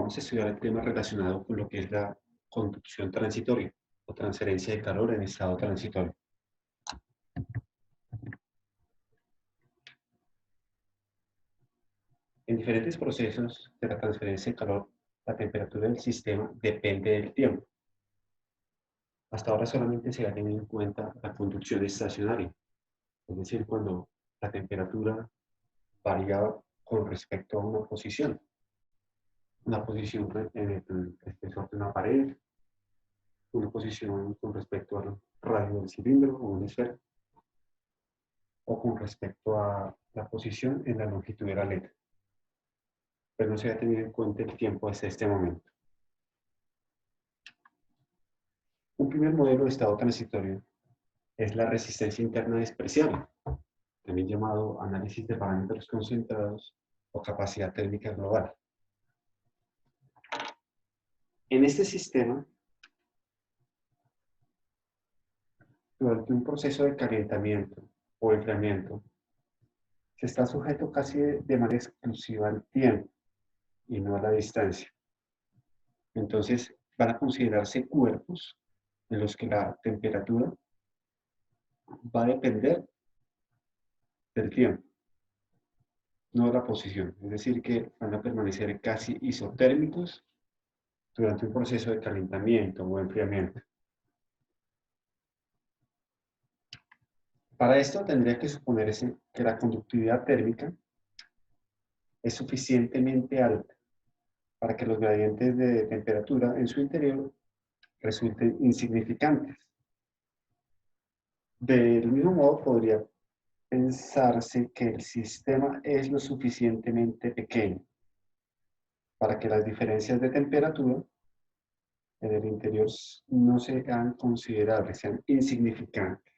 vamos a estudiar el tema relacionado con lo que es la conducción transitoria o transferencia de calor en estado transitorio. En diferentes procesos de la transferencia de calor, la temperatura del sistema depende del tiempo. Hasta ahora solamente se ha tenido en cuenta la conducción estacionaria, es decir, cuando la temperatura variaba con respecto a una posición en el espesor de una pared, una posición con respecto al radio del cilindro o una esfera, o con respecto a la posición en la longitud de la letra. Pero no se ha tenido en cuenta el tiempo hasta este momento. Un primer modelo de estado transitorio es la resistencia interna despreciable, también llamado análisis de parámetros concentrados o capacidad térmica global. En este sistema, durante un proceso de calentamiento o enfriamiento, se está sujeto casi de manera exclusiva al tiempo y no a la distancia. Entonces, van a considerarse cuerpos en los que la temperatura va a depender del tiempo, no de la posición. Es decir, que van a permanecer casi isotérmicos durante un proceso de calentamiento o enfriamiento. Para esto tendría que suponerse que la conductividad térmica es suficientemente alta para que los gradientes de temperatura en su interior resulten insignificantes. Del mismo modo, podría pensarse que el sistema es lo suficientemente pequeño para que las diferencias de temperatura en el interior no sean considerables, sean insignificantes.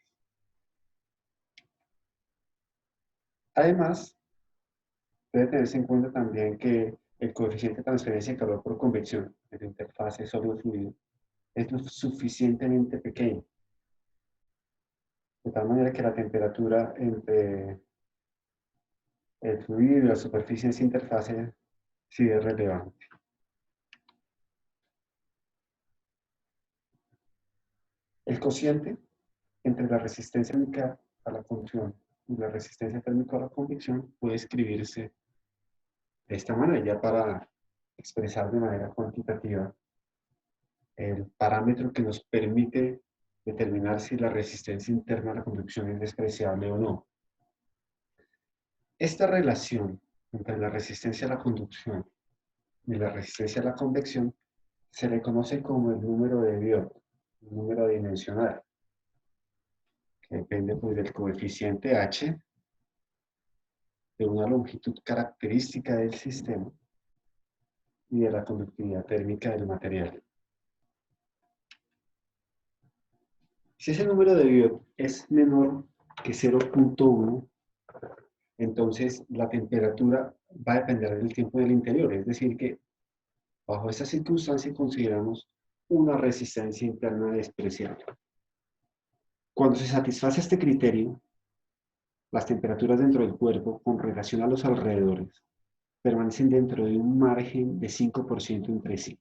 Además, debe tenerse en cuenta también que el coeficiente de transferencia de calor por convección de la interfase sólido-fluido es lo suficientemente pequeño, de tal manera que la temperatura entre el fluido y la superficie en esa interfase sí es relevante. El cociente entre la resistencia térmica a la conducción y la resistencia térmica a la convección puede escribirse de esta manera, ya para expresar de manera cuantitativa el parámetro que nos permite determinar si la resistencia interna a la conducción es despreciable o no. Esta relación entre la resistencia a la conducción y la resistencia a la convección se le conoce como el número de Biot, el número dimensional, que depende pues, del coeficiente H, de una longitud característica del sistema y de la conductividad térmica del material. Si ese número de Biot es menor que 0.1, entonces la temperatura va a depender del tiempo del interior, es decir que bajo esa circunstancia consideramos una resistencia interna despreciable. Cuando se satisface este criterio, las temperaturas dentro del cuerpo con relación a los alrededores permanecen dentro de un margen de 5% entre sí.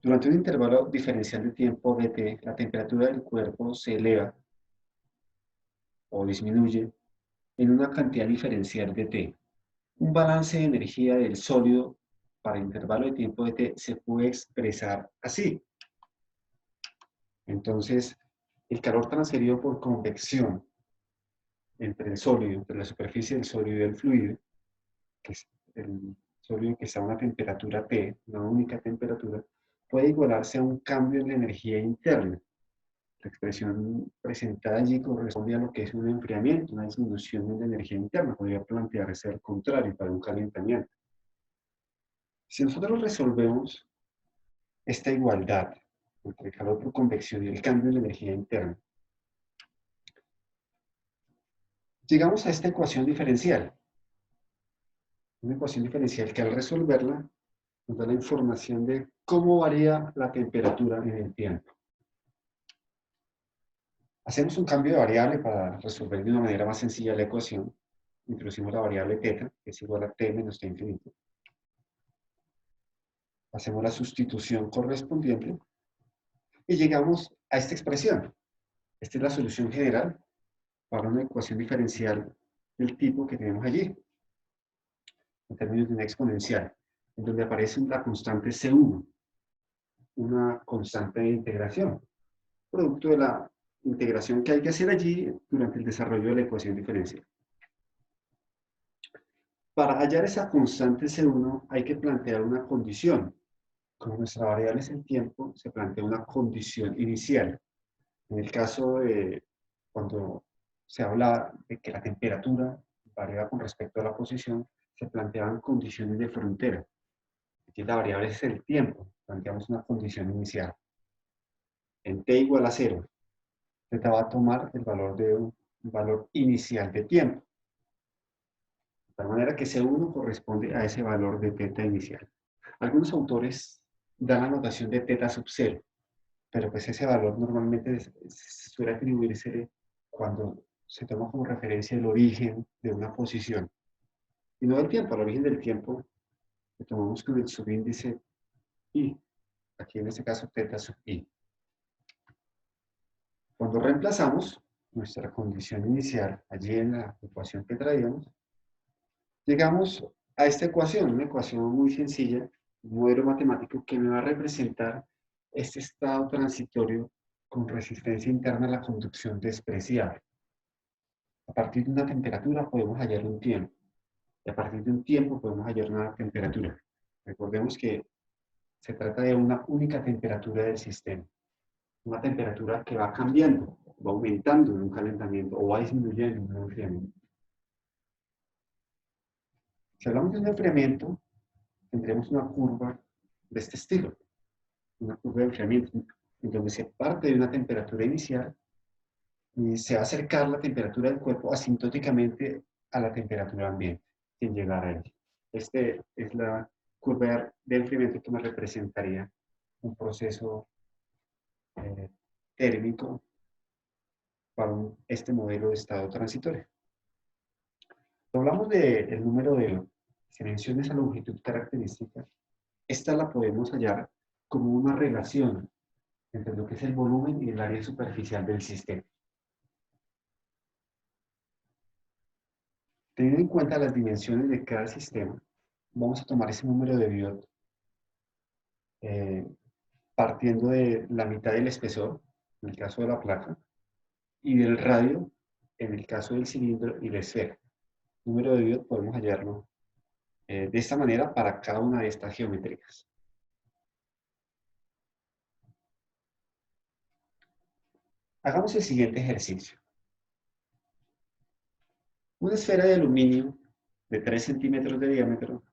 Durante un intervalo diferencial de tiempo dt, la temperatura del cuerpo se eleva o disminuye en una cantidad diferencial de T. Un balance de energía del sólido para el intervalo de tiempo de T se puede expresar así. Entonces, el calor transferido por convección entre el sólido, entre la superficie del sólido y del fluido, que es el sólido que está a una temperatura T, una única temperatura, puede igualarse a un cambio en la energía interna. La expresión presentada allí corresponde a lo que es un enfriamiento, una disminución en la energía interna. Podría plantearse al contrario para un calentamiento. Si nosotros resolvemos esta igualdad entre el calor por convección y el cambio en la energía interna, llegamos a esta ecuación diferencial. Una ecuación diferencial que al resolverla nos da la información de cómo varía la temperatura en el tiempo. Hacemos un cambio de variable para resolver de una manera más sencilla la ecuación. introducimos la variable θ, que es igual a t menos t infinito. Hacemos la sustitución correspondiente y llegamos a esta expresión. Esta es la solución general para una ecuación diferencial del tipo que tenemos allí, en términos de una exponencial, en donde aparece la constante C1, una constante de integración, producto de la integración que hay que hacer allí durante el desarrollo de la ecuación diferencial. Para hallar esa constante C1 hay que plantear una condición. Como nuestra variable es el tiempo, se plantea una condición inicial. En el caso de cuando se habla de que la temperatura varía con respecto a la posición, se planteaban condiciones de frontera. Aquí la variable es el tiempo, planteamos una condición inicial. En t igual a 0, z va a tomar el valor de un valor inicial de tiempo. De tal manera que C1 corresponde a ese valor de θ inicial. Algunos autores dan la notación de θ sub 0, pero pues ese valor normalmente suele atribuirse cuando se toma como referencia el origen de una posición. Y no del tiempo, el origen del tiempo lo tomamos con el subíndice i, aquí en este caso θ sub i. Cuando reemplazamos nuestra condición inicial allí en la ecuación que traíamos, llegamos a esta ecuación, una ecuación muy sencilla, un modelo matemático que me va a representar este estado transitorio con resistencia interna a la conducción despreciable. A partir de una temperatura podemos hallar un tiempo, y a partir de un tiempo podemos hallar una temperatura. Recordemos que se trata de una única temperatura del sistema, una temperatura que va cambiando, va aumentando en un calentamiento o va disminuyendo en un enfriamiento. Si hablamos de un enfriamiento, tendremos una curva de este estilo, una curva de enfriamiento, en donde se parte de una temperatura inicial y se va a acercar la temperatura del cuerpo asintóticamente a la temperatura ambiente, sin llegar a ella. Esta es la curva de enfriamiento que me representaría un proceso térmico para este modelo de estado transitorio. Cuando hablamos del número de dimensiones a longitud característica, esta la podemos hallar como una relación entre lo que es el volumen y el área superficial del sistema. Teniendo en cuenta las dimensiones de cada sistema, vamos a tomar ese número de Biot partiendo de la mitad del espesor, en el caso de la placa, y del radio, en el caso del cilindro y la esfera. El número de Biot podemos hallarlo de esta manera para cada una de estas geometrías. Hagamos el siguiente ejercicio. Una esfera de aluminio de 3 centímetros de diámetro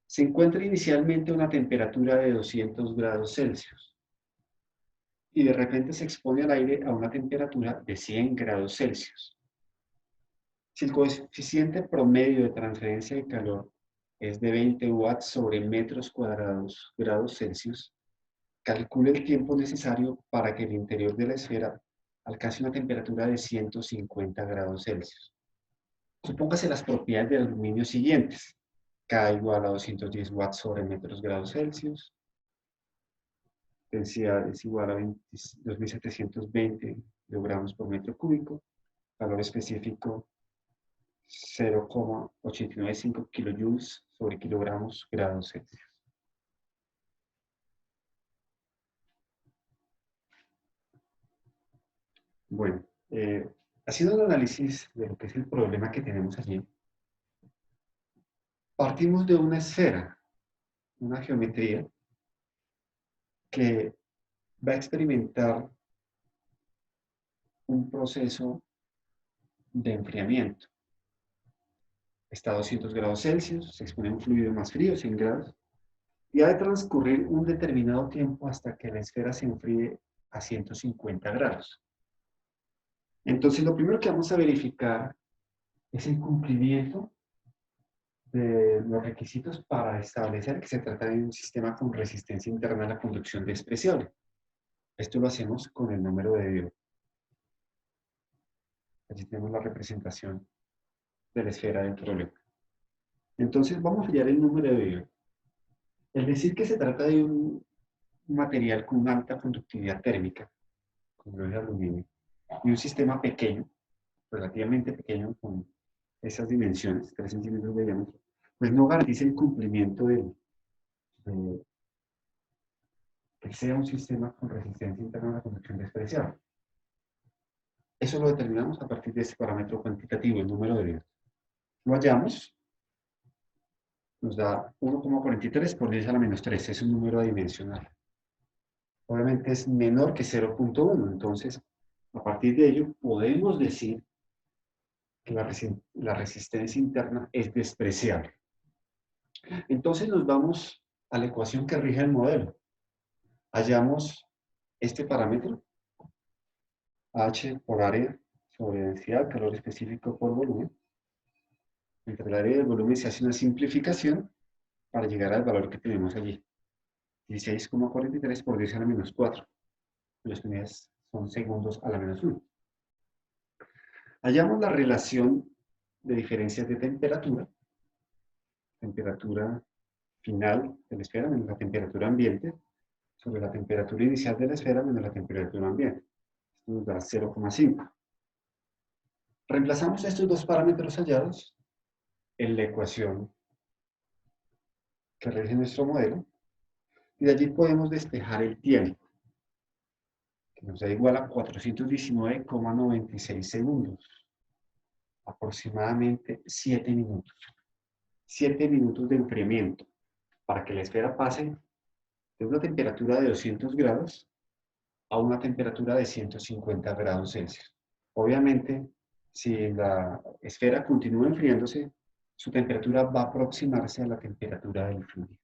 se encuentra inicialmente a una temperatura de 200 grados Celsius y de repente se expone al aire a una temperatura de 100 grados Celsius. Si el coeficiente promedio de transferencia de calor es de 20 watts sobre metros cuadrados grados Celsius, calcule el tiempo necesario para que el interior de la esfera alcance una temperatura de 150 grados Celsius. Supóngase las propiedades del aluminio siguientes. K igual a 210 watts sobre metros grados Celsius. Densidad es igual a 2720 kilogramos por metro cúbico. Valor específico 0,895 kilojoules sobre kilogramos grados Celsius. Bueno, haciendo un análisis de lo que es el problema que tenemos allí, partimos de una esfera, una geometría, que va a experimentar un proceso de enfriamiento. Está a 200 grados Celsius, se expone un fluido más frío, 100 grados, y ha de transcurrir un determinado tiempo hasta que la esfera se enfríe a 150 grados. Entonces, lo primero que vamos a verificar es el cumplimiento de los requisitos para establecer que se trata de un sistema con resistencia interna a la conducción despreciable. Esto lo hacemos con el número de Biot. Allí tenemos la representación de la esfera del problema. Entonces vamos a hallar el número de Euler. El decir que se trata de un material con alta conductividad térmica, como lo es el aluminio, y un sistema pequeño, relativamente pequeño, con esas dimensiones, 3 centímetros de diámetro, pues no garantiza el cumplimiento de que sea un sistema con resistencia interna a la conducción despreciable. Eso lo determinamos a partir de este parámetro cuantitativo, el número de Euler. Lo hallamos, nos da 1,43 por 10 a la menos 3, es un número adimensional. Obviamente es menor que 0,1, entonces a partir de ello podemos decir que la resistencia interna es despreciable. Entonces nos vamos a la ecuación que rige el modelo. Hallamos este parámetro, H por área sobre densidad, calor específico por volumen. Entre el área y el volumen se hace una simplificación para llegar al valor que tenemos allí. 16,43 por 10 a la menos 4. Los unidades son segundos a la menos 1. Hallamos la relación de diferencias de temperatura final de la esfera menos la temperatura ambiente, sobre la temperatura inicial de la esfera menos la temperatura ambiente. Esto nos da 0,5. Reemplazamos estos dos parámetros hallados en la ecuación que rige nuestro modelo, y de allí podemos despejar el tiempo, que nos da igual a 419,96 segundos, aproximadamente 7 minutos. 7 minutos de enfriamiento para que la esfera pase de una temperatura de 200 grados a una temperatura de 150 grados Celsius. Obviamente, si la esfera continúa enfriándose, su temperatura va a aproximarse a la temperatura del fluido.